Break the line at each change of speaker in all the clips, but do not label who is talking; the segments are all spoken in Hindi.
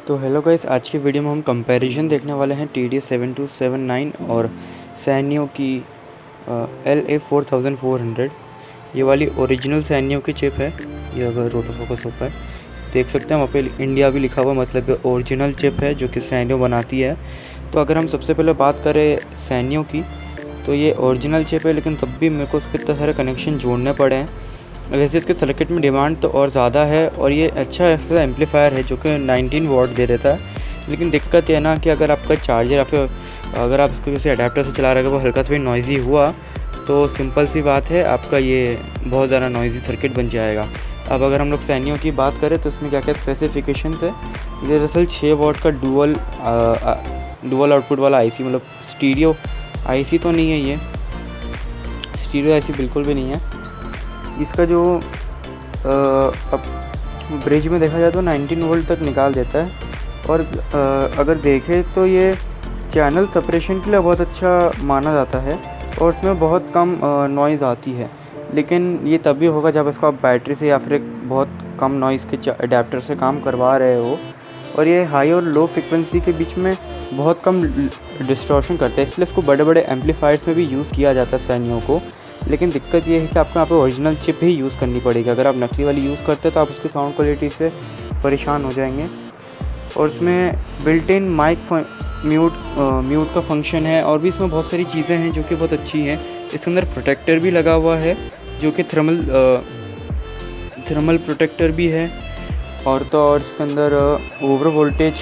तो हेलो गाइस, आज की वीडियो में हम कंपैरिजन देखने वाले हैं TD7279 और सैनियो की LA4400। ये वाली ओरिजिनल सैनियो की चिप है। ये अगर रोटो फोकस होता है देख सकते हैं, वहाँ पे इंडिया भी लिखा हुआ, मतलब ये ओरिजिनल चिप है जो कि सैनियो बनाती है। तो अगर हम सबसे पहले बात करें सैनियो की, तो ये ओरिजिनल चिप है, लेकिन तब भी मेरे को उसके इतने सारे कनेक्शन जोड़ने पड़े हैं। वैसे इसके सर्किट में डिमांड तो और ज़्यादा है, और ये अच्छा ऐसा एम्पलीफायर है जो कि 19 वॉट दे देता है। लेकिन दिक्कत ये ना कि अगर आपका चार्जर अगर आप इसको किसी अडेप्टर से चला रहे हो, वो हल्का सा भी नॉइज़ी हुआ तो सिंपल सी बात है, आपका ये बहुत ज़्यादा नॉइज़ी सर्किट बन जाएगा। अब अगर हम लोग सैनियो की बात करें तो इसमें क्या क्या स्पेसिफिकेशन है। ये दरअसल 6 वॉट का डुअल आउटपुट वाला आईसी, मतलब स्टीरियो आईसी तो नहीं है, ये स्टीरियो आईसी बिल्कुल भी नहीं है। इसका जो अब ब्रिज में देखा जाए तो 19 वोल्ट तक निकाल देता है, और अगर देखें तो ये चैनल सेपरेशन के लिए बहुत अच्छा माना जाता है, और उसमें बहुत कम नॉइज़ आती है। लेकिन ये तभी होगा जब इसको आप बैटरी से या फिर एक बहुत कम नॉइज़ के अडेप्टर से काम करवा रहे हो, और ये हाई और लो फ्रिक्वेंसी के बीच में बहुत कम डिस्टॉर्शन करता है, इसलिए इसको बड़े बड़े एम्पलीफायर्स में भी यूज़ किया जाता है सैनियो को। लेकिन दिक्कत ये है कि आपको यहाँ पे ओरिजिनल चिप ही यूज़ करनी पड़ेगी। अगर आप नकली वाली यूज़ करते हैं तो आप उसकी साउंड क्वालिटी से परेशान हो जाएंगे। और इसमें बिल्ट इन माइक म्यूट का फंक्शन है, और भी इसमें बहुत सारी चीज़ें हैं जो कि बहुत अच्छी हैं। इसके अंदर प्रोटेक्टर भी लगा हुआ है जो कि थर्मल प्रोटेक्टर भी है, और तो और इसके अंदर ओवर वोल्टेज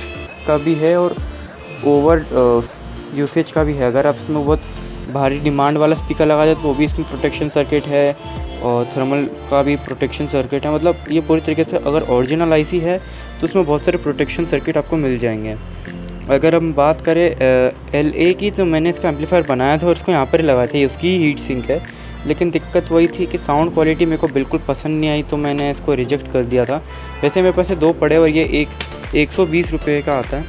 का भी है और ओवर यूसेज का भी है। अगर आप इसमें बहुत भारी डिमांड वाला स्पीकर लगा जाए तो वो भी इसमें प्रोटेक्शन सर्किट है, और थर्मल का भी प्रोटेक्शन सर्किट है। मतलब ये पूरी तरीके से अगर ओरिजिनल आईसी है तो उसमें बहुत सारे प्रोटेक्शन सर्किट आपको मिल जाएंगे। अगर हम बात करें LA की, तो मैंने इसका एम्पलीफायर बनाया था और इसको यहाँ पर ही लगाया था, उसकी हीट सिंक है। लेकिन दिक्कत वही थी कि साउंड क्वालिटी मेरे को बिल्कुल पसंद नहीं आई, तो मैंने इसको रिजेक्ट कर दिया था। वैसे मेरे पास 2 पड़े, और ये 120 रुपये का आता है,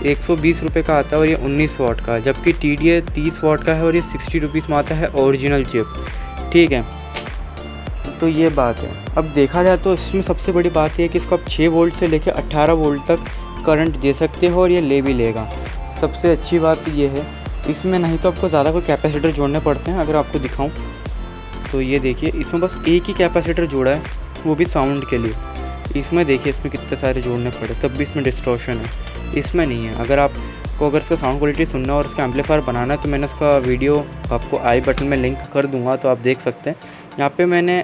120 रुपये का आता है, और ये 19 वाट का, जबकि TDA 30 वाट का है और ये 60 रुपीज़ में आता है ओरिजिनल चिप। ठीक है, तो ये बात है। अब देखा जाए तो इसमें सबसे बड़ी बात ये है कि इसको आप 6 वोल्ट से लेकर 18 वोल्ट तक करंट दे सकते हो, और ये ले भी लेगा। सबसे अच्छी बात ये है इसमें, नहीं तो आपको ज़्यादा कोई कैपेसिटर जोड़ने पड़ते हैं। अगर आपको दिखाऊं तो ये देखिए, इसमें बस एक ही कैपेसिटर जोड़ा है, वो भी साउंड के लिए। इसमें देखिए इसमें कितने सारे जोड़ने पड़े, तब भी इसमें डिस्टॉर्शन है, इसमें नहीं है। अगर आपको अगर इसका साउंड क्वालिटी सुनना और इसका एम्पलीफायर बनाना है तो मैंने इसका वीडियो आपको आई बटन में लिंक कर दूंगा, तो आप देख सकते हैं। यहाँ पे मैंने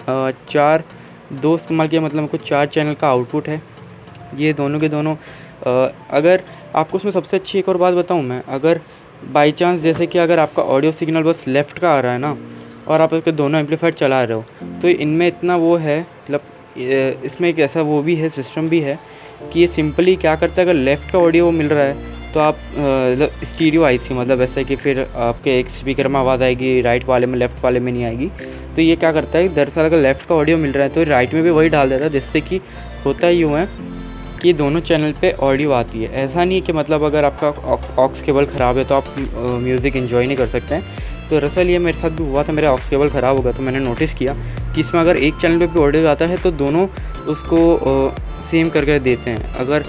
2 इस्तेमाल किया, मतलब कुछ 4 चैनल का आउटपुट है ये दोनों के दोनों। अगर आपको उसमें सबसे अच्छी एक और बात बताऊँ मैं, अगर बाई चांस जैसे कि अगर आपका ऑडियो सिग्नल बस लेफ़्ट का आ रहा है ना, और आप इसके दोनों एम्पलीफायर चला रहे हो, तो इनमें इतना वो है, मतलब इसमें एक ऐसा वो भी है, सिस्टम भी है कि ये सिंपली क्या करता है, अगर लेफ़्ट का ऑडियो मिल रहा है तो आप स्टीरियो आईसी, मतलब ऐसा कि फिर आपके एक स्पीकर में आवाज़ आएगी, राइट वाले में, लेफ़्ट वाले में नहीं आएगी। तो ये क्या करता है, दरअसल अगर लेफ़्ट का ऑडियो मिल रहा है तो राइट में भी वही डाल देता है, जिससे कि होता यूँ है कि दोनों चैनल पे ऑडियो आती है। ऐसा नहीं है कि मतलब अगर आपका ऑक्स केबल ख़राब है तो आप म्यूज़िक एंजॉय नहीं कर सकते हैं। तो दरअसल ये मेरे साथ भी हुआ था, मेरा ऑक्स केबल ख़राब हो गया, तो मैंने नोटिस किया कि इसमें अगर एक चैनल पे भी ऑडियो आता है तो दोनों उसको सेम करके देते हैं। अगर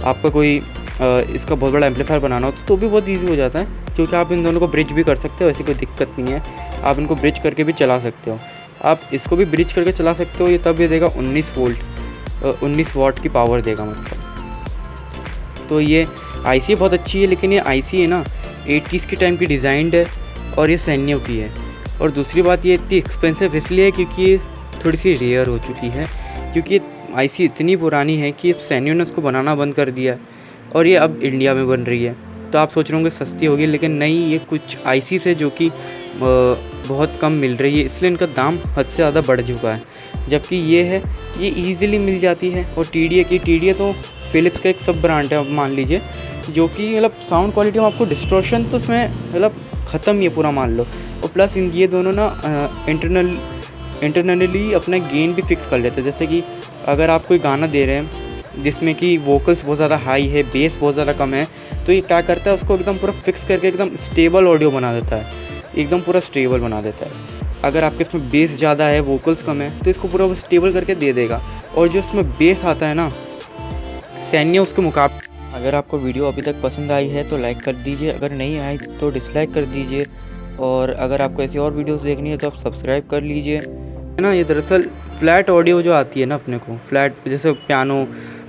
आपका कोई इसका बहुत बड़ा एम्पलीफायर बनाना हो तो भी बहुत ईजी हो जाता है, क्योंकि आप इन दोनों को ब्रिज भी कर सकते हो, ऐसी कोई दिक्कत नहीं है। आप इनको ब्रिज करके भी चला सकते हो, आप इसको भी ब्रिज करके चला सकते हो। ये तब ये देगा 19 वाट की पावर देगा, मतलब। तो ये आईसी बहुत अच्छी है, लेकिन ये आईसी है ना 80s के टाइम की डिज़ाइंड है, और ये सैनियो की है। और दूसरी बात ये इतनी एक्सपेंसिव इसलिए है क्योंकि ये थोड़ी सी रेयर हो चुकी है, क्योंकि आईसी इतनी पुरानी है कि सैनियो ने उसको बनाना बंद कर दिया, और ये अब इंडिया में बन रही है। तो आप सोच रहे होंगे सस्ती होगी, लेकिन नहीं, ये कुछ आईसी से जो कि बहुत कम मिल रही है, इसलिए इनका दाम हद से ज़्यादा बढ़ चुका है। जबकि ये है, ये ईज़िली मिल जाती है। और TDA तो फिलिप्स का एक सब ब्रांड है, मान लीजिए, जो कि मतलब साउंड क्वालिटी में आपको डिस्टॉर्शन तो उसमें मतलब ख़त्म ही है पूरा, मान लो। और प्लस ये दोनों ना इंटरनली अपना गेन भी फिक्स कर लेते हैं। जैसे कि अगर आप कोई गाना दे रहे हैं जिसमें कि वोकल्स बहुत ज़्यादा हाई है, बेस बहुत ज़्यादा कम है, तो ये क्या करता है, उसको एकदम पूरा फिक्स करके एकदम स्टेबल ऑडियो बना देता है, एकदम पूरा स्टेबल बना देता है। अगर आपके इसमें बेस ज़्यादा है, वोकल्स कम है, तो इसको पूरा स्टेबल करके दे देगा। और जो इसमें बेस आता है ना, सैन्य उसके मुकाबले। अगर आपको वीडियो अभी तक पसंद आई है तो लाइक कर दीजिए, अगर नहीं आई तो डिसलाइक कर दीजिए, और अगर आपको ऐसी और वीडियोस देखनी है तो आप सब्सक्राइब कर लीजिए, है ना। ये दरअसल फ्लैट ऑडियो जो आती है ना अपने को, फ्लैट जैसे पियानो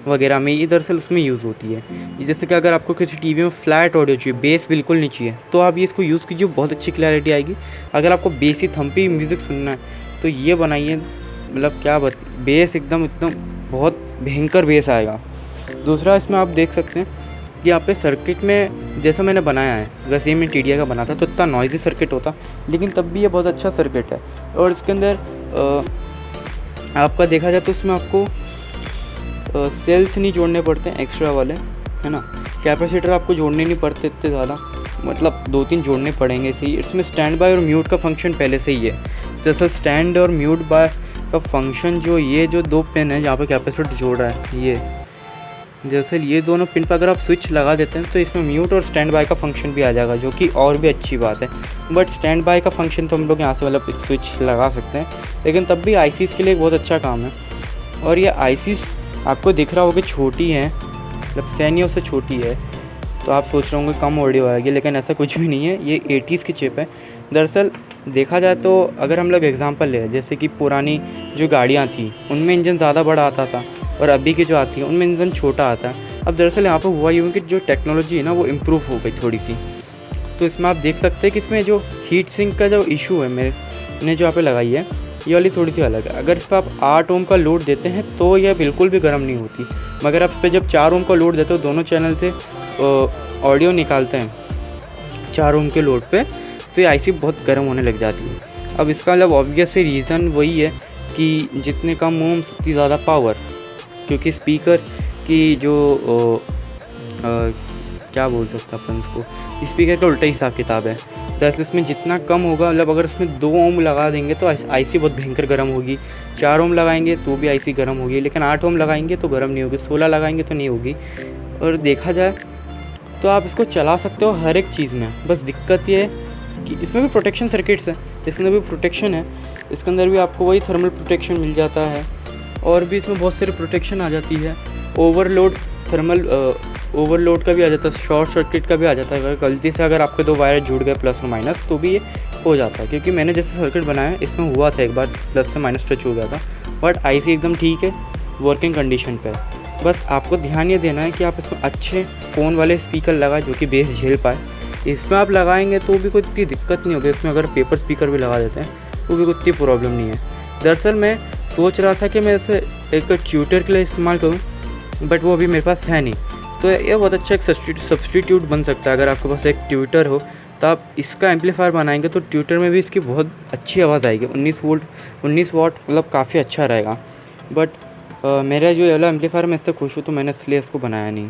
वगैरह में, ये दरअसल उसमें यूज़ होती है। ये जैसे कि अगर आपको किसी टीवी में फ्लैट ऑडियो चाहिए, बेस बिल्कुल नहीं चाहिए, तो आप ये इसको यूज़ कीजिए, बहुत अच्छी क्लैरिटी आएगी। अगर आपको बेसी थम्पी म्यूज़िक सुनना है तो ये बनाइए, मतलब क्या बेस एकदम बहुत भयंकर बेस आएगा। दूसरा इसमें आप देख सकते हैं कि यहाँ पे सर्किट में जैसा मैंने बनाया है वैसे ही मैं टीडिया का बना था, तो इतना नॉइज़ी सर्किट होता, लेकिन तब भी ये बहुत अच्छा सर्किट है। और इसके अंदर आपका देखा जाए तो इसमें आपको सेल्स नहीं जोड़ने पड़ते हैं एक्स्ट्रा वाले, है ना। कैपेसिटर आपको जोड़ने नहीं पड़ते इतने ज़्यादा, मतलब 2-3 जोड़ने पड़ेंगे सही। इसमें स्टैंड बाय और म्यूट का फंक्शन पहले से ही है। जैसे स्टैंड और म्यूट बाय का फंक्शन जो ये जो 2 पिन है जहाँ पे कैपेसिटर जोड़ रहा है, ये जैसे ये दोनों पिन पर अगर आप स्विच लगा देते हैं तो इसमें म्यूट और स्टैंड बाय का फंक्शन भी आ जाएगा, जो कि और भी अच्छी बात है। बट स्टैंड बाय का फंक्शन तो हम लोग यहाँ से मतलब स्विच लगा सकते हैं, लेकिन तब भी आईसीज के लिए बहुत अच्छा काम है। और ये आईसीज आपको दिख रहा होगा छोटी है, मतलब सैनियों से छोटी है, तो आप सोच रहे होंगे कम ऑडियो आएगी, लेकिन ऐसा कुछ भी नहीं है। ये 80s की चिप है। दरअसल देखा जाए तो अगर हम लोग एग्जांपल लें, जैसे कि पुरानी जो गाड़ियाँ थी उनमें इंजन ज़्यादा बड़ा आता था, और अभी की जो आती है उनमें इंजन छोटा आता है। अब दरअसल यहाँ पर हुआ यूँ कि जो टेक्नोलॉजी है ना वो इम्प्रूव हो गई थोड़ी सी। तो इसमें आप देख सकते हैं कि इसमें जो हीट सिंक का जो इशू है मैंने जो यहाँ पे लगाई है, ये वाली थोड़ी सी अलग है। अगर इस पर आप 8 ओम का लोड देते हैं तो यह बिल्कुल भी गर्म नहीं होती, मगर आप इस पर जब 4 ओम का लोड देते हो, दोनों चैनल से ऑडियो निकालते हैं 4 ओम के लोड पे, तो ये आईसी बहुत गर्म होने लग जाती है। अब इसका मतलब ऑब्वियस रीज़न वही है कि जितने कम ओम उतनी ज़्यादा पावर, क्योंकि स्पीकर की जो क्या बोल सकते हैं अपन उसको, स्पीकर का उल्टा हिसाब किताब है। दरअसल इसमें जितना कम होगा, मतलब अगर इसमें 2 ओम लगा देंगे तो आईसी बहुत भयंकर गर्म होगी, 4 ओम लगाएंगे तो भी आईसी गर्म होगी, लेकिन 8 ओम लगाएंगे तो गर्म नहीं होगी, 16 लगाएंगे तो नहीं होगी। और देखा जाए तो आप इसको चला सकते हो हर एक चीज़ में, बस दिक्कत ये है कि इसमें भी प्रोटेक्शन सर्किट्स है, इसके अंदर भी प्रोटेक्शन है, इसके अंदर भी आपको वही थर्मल प्रोटेक्शन मिल जाता है, और भी इसमें बहुत सारी प्रोटेक्शन आ जाती है। ओवरलोड थर्मल ओवरलोड का भी आ जाता है, शॉर्ट सर्किट का भी आ जाता है। अगर गलती से अगर आपके 2 वायर जुड़ गए प्लस और माइनस तो भी ये हो जाता है, क्योंकि मैंने जैसे सर्किट बनाया इसमें हुआ था एक बार प्लस से माइनस टच हो गया था, बट आईसी एकदम ठीक है, वर्किंग कंडीशन पे है। बस आपको ध्यान ये देना है कि आप इसमें अच्छे कोन वाले स्पीकर लगाए जो कि बेस झेल पाए। इसमें आप लगाएंगे तो भी कोई इतनी दिक्कत नहीं होगी। इसमें अगर पेपर स्पीकर भी लगा देते हैं तो भी कोई इतनी प्रॉब्लम नहीं है। दरअसल मैं सोच रहा था कि मैं इसे एक ट्यूटर के लिए इस्तेमाल करूं, बट वो अभी मेरे पास है नहीं, तो ये बहुत अच्छा एक सब्सटीट्यूट बन सकता है। अगर आपके पास एक ट्यूटर हो तो आप इसका एम्पलीफायर बनाएंगे तो ट्यूटर में भी इसकी बहुत अच्छी आवाज़ आएगी। 19 वाट मतलब काफ़ी अच्छा रहेगा। बट मेरा जो वाला एम्पलीफायर मैं इससे खुश हूँ, तो मैंने इसलिए इसको बनाया नहीं।